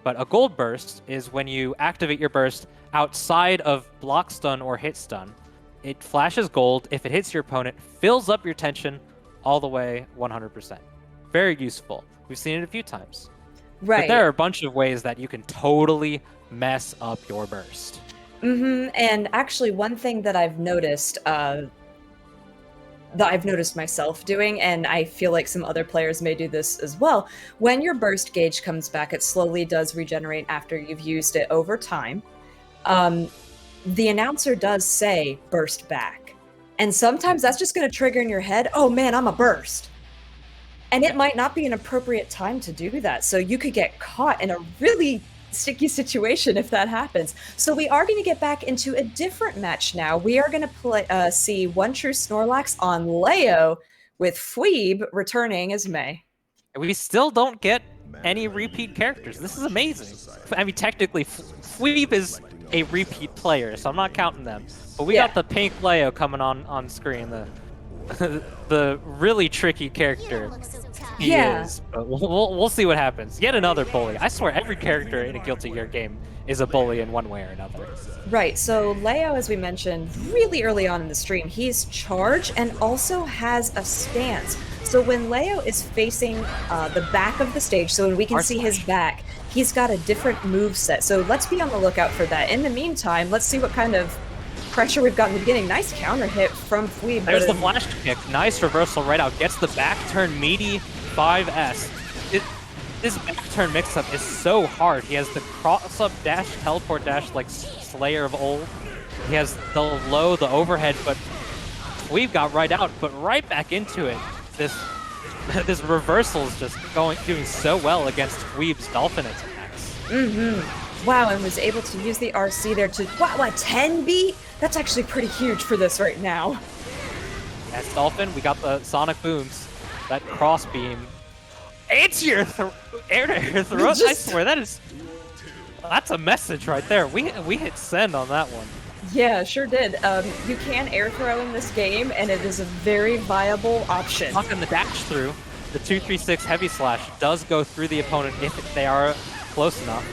But a gold burst is when you activate your burst outside of block stun or hit stun. It flashes gold. If it hits your opponent, fills up your tension all the way 100%. Very useful. We've seen it a few times. Right. But there are a bunch of ways that you can totally mess up your burst. And actually, one thing that I've noticed myself doing, and I feel like some other players may do this as well. When your burst gauge comes back, it slowly does regenerate after you've used it over time. Um, the announcer does say burst back. And sometimes that's just going to trigger in your head, oh man, I'm a burst. And it might not be an appropriate time to do that. So you could get caught in a really sticky situation if that happens. So we are going to get back into a different match now. We are going to see One True Snorlax on Leo with Phoebe returning as May. We still don't get any repeat characters. This is amazing. I mean, technically, Phoebe is a repeat player, so I'm not counting them. But we got the pink Leo coming on screen, the really tricky character he is. But we'll see what happens. Yet another bully. I swear every character in a Guilty Gear game is a bully in one way or another. Right, so Leo, as we mentioned really early on in the stream, he's charged and also has a stance. So when Leo is facing the back of the stage, so when we can see his back, he's got a different move set. So let's be on the lookout for that. In the meantime, let's see what kind of pressure we've got in the beginning. Nice counter hit from Phoebe. There's the flash kick. Nice reversal right out. Gets the back turn meaty 5S. This back turn mix-up is so hard. He has the cross-up dash, teleport dash like Slayer of old. He has the low, the overhead, but we've got right out, but right back into it. This reversal is just doing so well against Weeb's Dolphin attacks. Wow, and was able to use the RC there to, what 10 beat? That's actually pretty huge for this right now. As Dolphin, we got the Sonic Booms, that cross beam. It's your air-to-air throw. I swear, that's a message right there. We hit send on that one. Yeah, sure did. You can air throw in this game, and it is a very viable option. Talking the dash through, the 236 heavy slash does go through the opponent if they are close enough.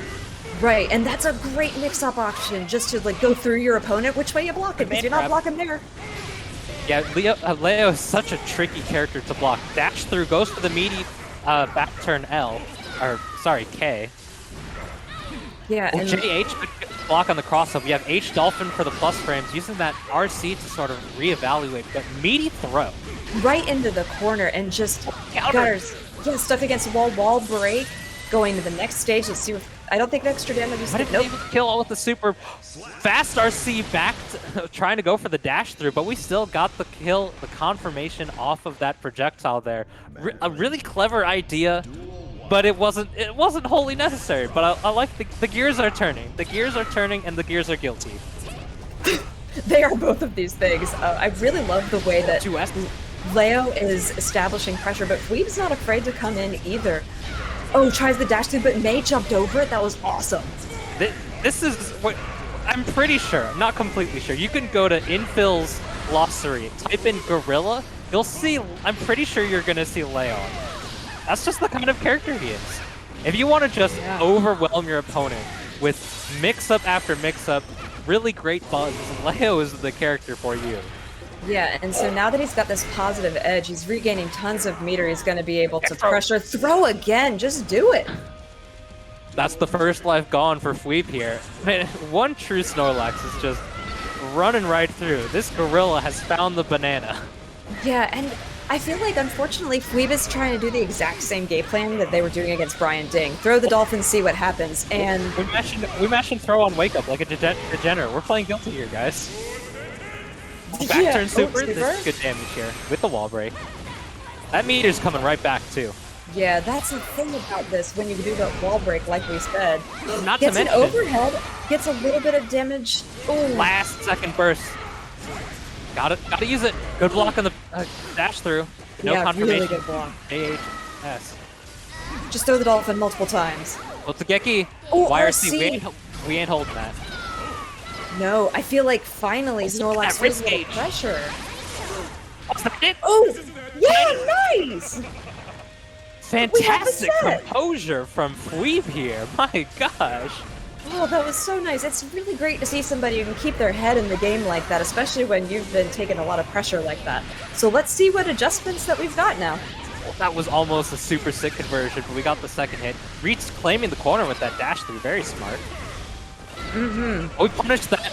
Right, and that's a great mix-up option, just to like go through your opponent. Which way you block it? Because you're not blocking there. Yeah, Leo is such a tricky character to block. Dash through, goes for the meaty back turn L, or sorry, K. Yeah, and JH block on the cross-up. We have H Dolphin for the plus frames, using that RC to sort of reevaluate, but meaty throw. Right into the corner and just gutters. Yeah, stuck against the wall break, going to the next stage. Let's see if, I don't think extra damage is nope. Kill all with the super fast RC back, trying to go for the dash through, but we still got the kill, the confirmation off of that projectile there. A really clever idea, but it wasn't wholly necessary. But I like the gears are turning. The gears are turning, and the gears are guilty. They are both of these things. I really love the way that Leo is establishing pressure, but Phoebe's not afraid to come in either. Oh, tries the dash through, but May jumped over it. That was awesome. This is what I'm pretty sure. I'm not completely sure. You can go to Infill's glossary, type in Gorilla. You'll see. I'm pretty sure you're gonna see Leo. That's just the kind of character he is. If you want to just overwhelm your opponent with mix-up after mix-up, really great bugs, Leo is the character for you. Yeah, and so now that he's got this positive edge, he's regaining tons of meter. He's going to be able to pressure. Throw again. Just do it. That's the first life gone for Phoebe here. Man, One True Snorlax is just running right through. This gorilla has found the banana. Yeah, and I feel like, unfortunately, Phoebe is trying to do the exact same game plan that they were doing against Brian Ding. Throw the dolphin, see what happens, and... We mentioned throw on Wake Up like a degenerate. We're playing Guilty here, guys. Back turn super. This is good damage here with the wall break. That meter's coming right back too. Yeah, that's the thing about this. When you do the wall break, like we said, not gets to mention, an overhead, gets a little bit of damage. Ooh. Last second burst. Gotta use it. Good block on the dash through. No confirmation. Really good block. AHS. Just throw the dolphin multiple times. Otsugeki. Oh, YRC. We ain't holding that. No, I feel like finally Snorlax feels a little pressure. Oh, yeah, nice! Fantastic composure from Phoebe here. My gosh. Oh, that was so nice. It's really great to see somebody who can keep their head in the game like that, especially when you've been taking a lot of pressure like that. So let's see what adjustments that we've got now. Well, that was almost a super sick conversion, but we got the second hit. Reach claiming the corner with that dash through. Very smart. Oh, we punished that.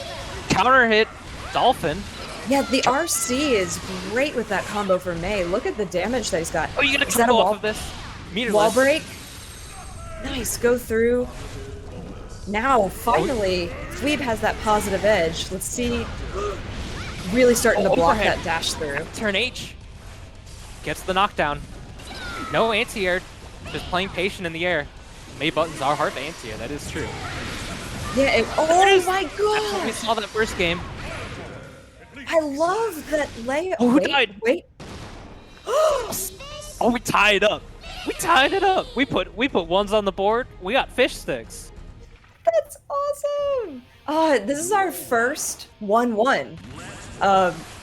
Counter hit Dolphin. Yeah, the RC is great with that combo for May. Look at the damage that he's got. Oh, you get a Is that combo a off of this. Meterless. wall break? Nice, go through. Now, finally, Fleeb has that positive edge. Let's see. Really starting to block overhead. that dash through. Turn H. Gets the knockdown. No anti-air. Just playing patient in the air. May buttons are hard to anti-air, that is true. Yeah, oh my That's what we god! saw that first game. I love that Leia. Oh, who wait, died? wait. Oh, we tied up. We tied it up. We put ones on the board. We got fish sticks. That's awesome! This is our first 1-1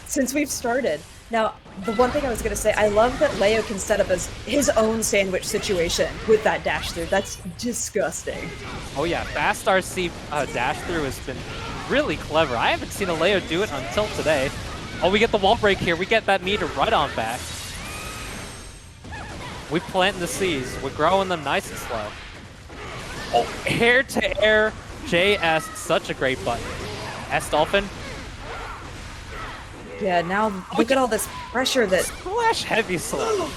since we've started. Now, the one thing I was going to say, I love that Leo can set up his own sandwich situation with that dash through. That's disgusting. Oh yeah, fast RC dash through has been really clever. I haven't seen a Leo do it until today. Oh, we get the wall break here. We get that meter right on back. We plant the seeds. We're growing them nice and slow. Oh, air to air JS, such a great button. S Dolphin. Yeah, now look at all this pressure that... Flash heavy slow.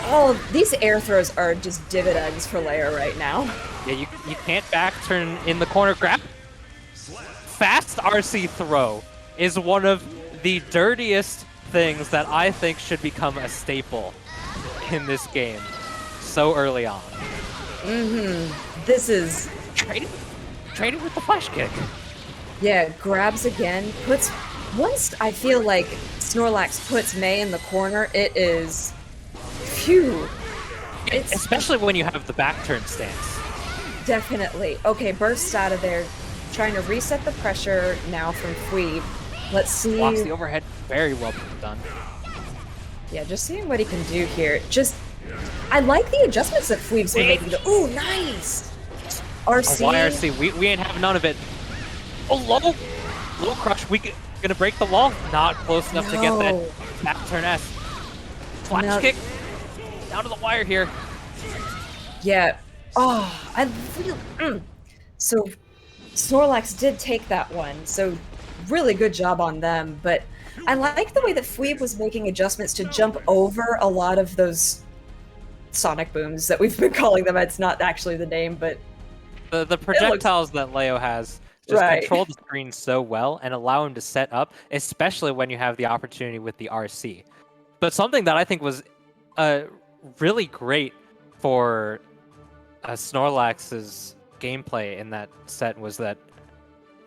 Oh, these air throws are just dividends for Leo right now. Yeah, you can't back turn in the corner. Grab. Fast RC throw is one of the dirtiest things that I think should become a staple in this game so early on. This is... Trading with the flash kick. Yeah, grabs again, puts... Once I feel like Snorlax puts May in the corner, it is... Phew. It's Especially when you have the back turn stance. definitely... Okay, bursts out of there, trying to reset the pressure now from Fweeb. Let's see... Blocks the overhead very well done. Yeah, just seeing what he can do here. Just... I like the adjustments that Fweeb's been making. Ooh, nice! RC... Oh, YRC, we ain't having none of it. Oh, low crush. Gonna break the wall. Not close enough to get that back turn S. Flash kick. Down to the wire here. Yeah. Oh, I really... So, Snorlax did take that one, so really good job on them, but I like the way that Fweeb was making adjustments to jump over a lot of those sonic booms that we've been calling them. It's not actually the name, but... The projectiles that Leo has just control the screen so well and allow him to set up, especially when you have the opportunity with the RC. But something that I think was really great for Snorlax's gameplay in that set was that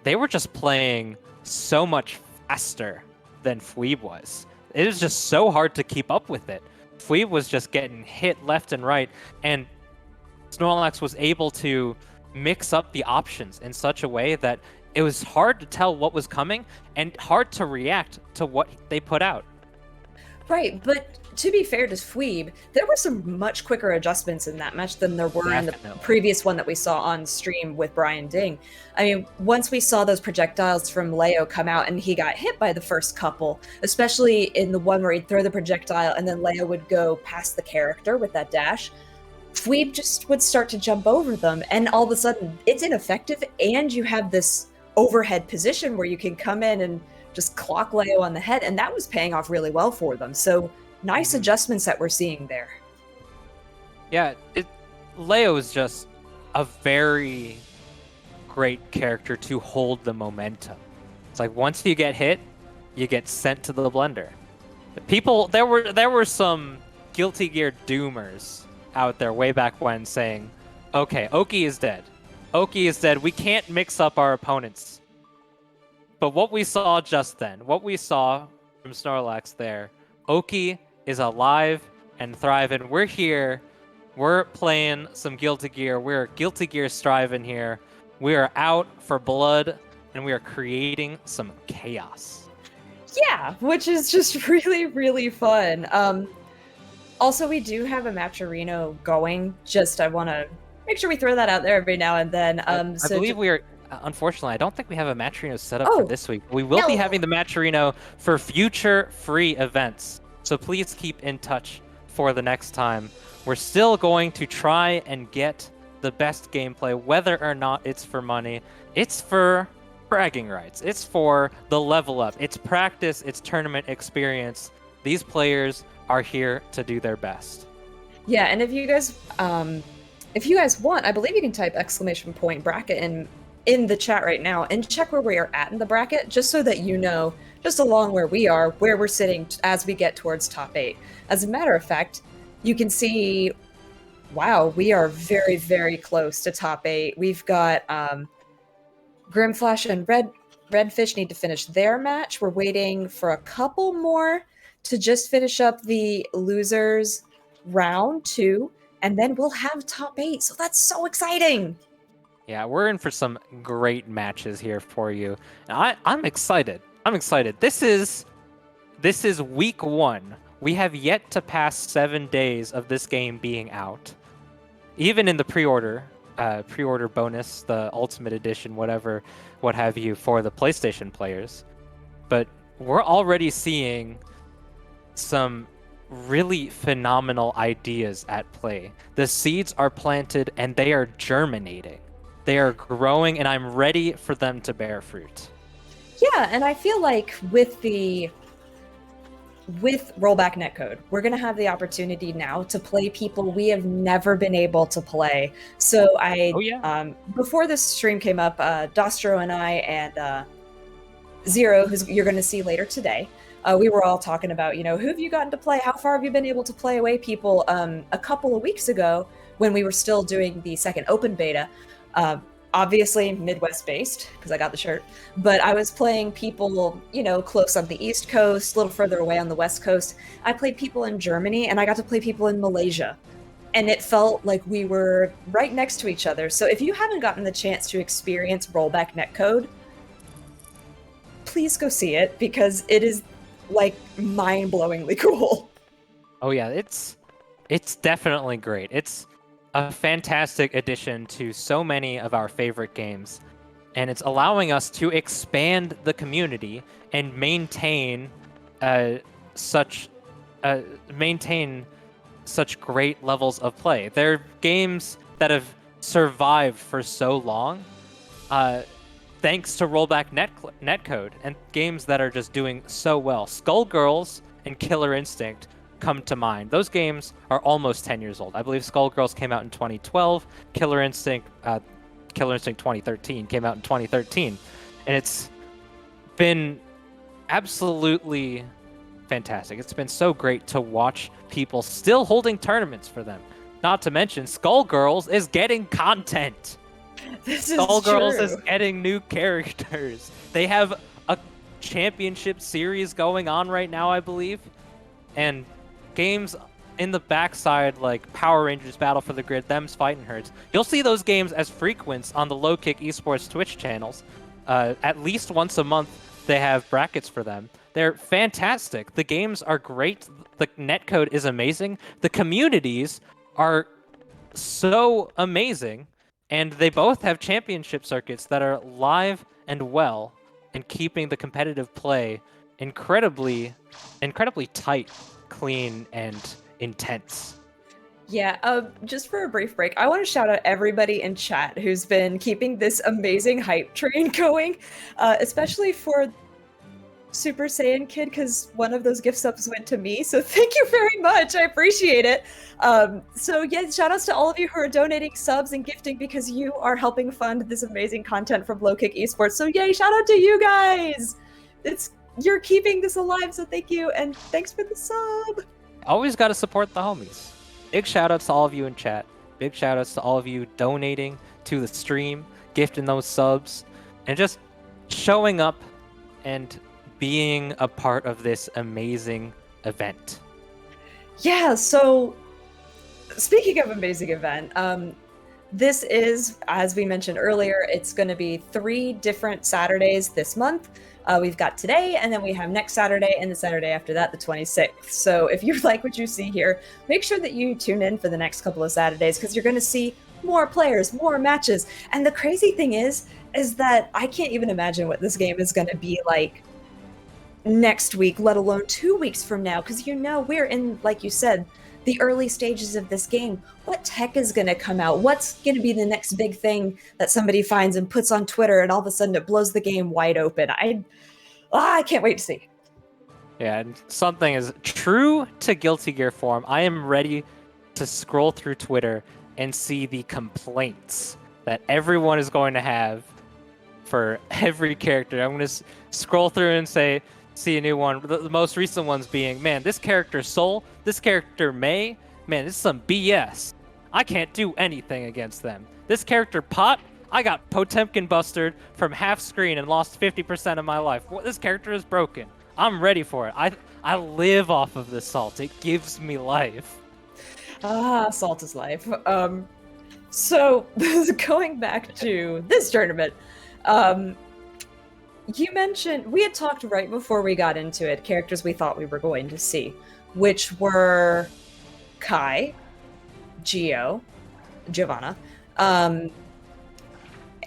they were just playing so much faster than Fweeb was. It was just so hard to keep up with it. Fweeb was just getting hit left and right, and Snorlax was able to mix up the options in such a way that it was hard to tell what was coming and hard to react to what they put out. Right, but to be fair to Fweeb, there were some much quicker adjustments in that match than there were in the previous one that we saw on stream with Brian Ding. I mean, once we saw those projectiles from Leo come out and he got hit by the first couple, especially in the one where he'd throw the projectile and then Leo would go past the character with that dash, Fweeb just would start to jump over them, and all of a sudden, it's ineffective, and you have this overhead position where you can come in and just clock Leo on the head, and that was paying off really well for them. So, nice adjustments that we're seeing there. Yeah, Leo is just a very great character to hold the momentum. It's like once you get hit, you get sent to the blender. There were some Guilty Gear doomers out there way back when saying, okay, Oki is dead. Oki is dead. We can't mix up our opponents. But what we saw just then, what we saw from Snorlax there, Oki is alive and thriving. We're here. We're playing some Guilty Gear. We're Guilty Gear striving here. We are out for blood, and we are creating some chaos. Yeah, which is just really, really fun. Also, we do have a Matcherino going. Just, I want to make sure we throw that out there every now and then. I believe we are... Unfortunately, I don't think we have a Matcherino set up for this week. We will be having the Matcherino for future free events. So please keep in touch for the next time. We're still going to try and get the best gameplay, whether or not it's for money. It's for bragging rights. It's for the level up. It's practice. It's tournament experience. These players are here to do their best. Yeah, and if you guys want, I believe you can type !bracket in the chat right now and check where we are at in the bracket, just so that you know, just along where we are, where we're sitting as we get towards top 8. As a matter of fact, you can see, wow, we are very, very close to top 8. We've got Grimflash and Redfish need to finish their match. We're waiting for a couple more to just finish up the losers round 2, and then we'll have top 8. So that's so exciting. Yeah, we're in for some great matches here for you. I'm excited. I'm excited. This is week 1. We have yet to pass 7 days of this game being out. Even in the pre-order bonus, the Ultimate Edition, whatever, what have you, for the PlayStation players. But we're already seeing some really phenomenal ideas at play. The seeds are planted and they are germinating. They are growing, and I'm ready for them to bear fruit. Yeah, and I feel like with rollback netcode, we're going to have the opportunity now to play people we have never been able to play. So before this stream came up, Dostro and I and Zero, who you're going to see later today, we were all talking about, who have you gotten to play? How far have you been able to play away people? A couple of weeks ago, when we were still doing the second open beta, obviously Midwest based, because I got the shirt, but I was playing people, close on the East Coast, a little further away on the West Coast. I played people in Germany, and I got to play people in Malaysia. And it felt like we were right next to each other. So if you haven't gotten the chance to experience rollback netcode, please go see it, because it is like mind-blowingly cool. Oh yeah, it's definitely great. It's a fantastic addition to so many of our favorite games, and it's allowing us to expand the community and maintain such great levels of play. They're games that have survived for so long, thanks to rollback netcode, and games that are just doing so well. Skullgirls and Killer Instinct come to mind. Those games are almost 10 years old. I believe Skullgirls came out in 2012. Killer Instinct 2013 came out in 2013, and it's been absolutely fantastic. It's been so great to watch people still holding tournaments for them. Not to mention, Skullgirls is getting content. Skullgirls is getting new characters. They have a championship series going on right now, I believe, and games in the backside like Power Rangers Battle for the Grid, Them's Fightin' Herds. You'll see those games as frequents on the Low Kick Esports Twitch channels. At least once a month, they have brackets for them. They're fantastic. The games are great. The netcode is amazing. The communities are so amazing. And they both have championship circuits that are live and well, and keeping the competitive play incredibly tight, clean, and intense. Yeah, just for a brief break, I want to shout out everybody in chat who's been keeping this amazing hype train going, especially for Super Saiyan Kid, because one of those gift subs went to me, so thank you very much. I appreciate it. So yeah, shout outs to all of you who are donating subs and gifting, because you are helping fund this amazing content from Low Kick Esports. So yay, shout out to you guys. You're keeping this alive, so thank you, and thanks for the sub. Always got to support the homies. Big shout outs to all of you in chat. Big shout outs to all of you donating to the stream, gifting those subs, and just showing up and being a part of this amazing event. Yeah, so speaking of amazing event, this is, as we mentioned earlier, it's going to be 3 different Saturdays this month. We've got today, and then we have next Saturday, and the Saturday after that, the 26th. So if you like what you see here, make sure that you tune in for the next couple of Saturdays, because you're going to see more players, more matches. And the crazy thing is that I can't even imagine what this game is going to be like next week, let alone 2 weeks from now, because we're in, like you said, the early stages of this game. What tech is going to come out? What's going to be the next big thing that somebody finds and puts on Twitter, and all of a sudden it blows the game wide open? I can't wait to see. Yeah, and something is true to Guilty Gear form. I am ready to scroll through Twitter and see the complaints that everyone is going to have for every character. I'm going to scroll through and see a new one. The most recent ones being, man, this character Soul, this character May, man, this is some BS. I can't do anything against them. This character Pot, I got Potemkin busted from half screen and lost 50% of my life. This character is broken. I'm ready for it. I live off of this salt. It gives me life. Salt is life. So going back to this tournament, you mentioned, we had talked right before we got into it, characters we thought we were going to see, which were Kai, Gio, Giovanna,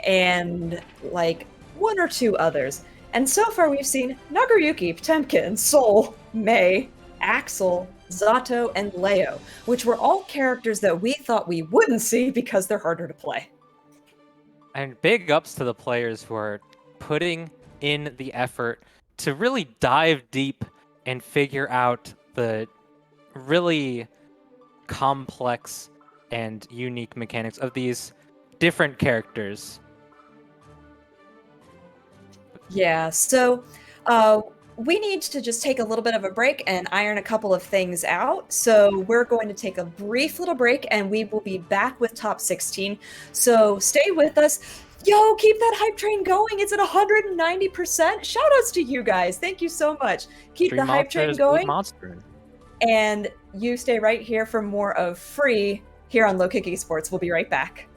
and like one or two others. And so far we've seen Nagoriyuki, Potemkin, Soul, Mei, Axel, Zato, and Leo, which were all characters that we thought we wouldn't see because they're harder to play. And big ups to the players who are putting in the effort to really dive deep and figure out the really complex and unique mechanics of these different characters. Yeah, so we need to just take a little bit of a break and iron a couple of things out. So we're going to take a brief little break and we will be back with top 16. So stay with us. Yo, keep that hype train going. It's at 190%. Shout outs to you guys. Thank you so much. Keep the hype train going. And you stay right here for more of Free here on Kick Esports. We'll be right back.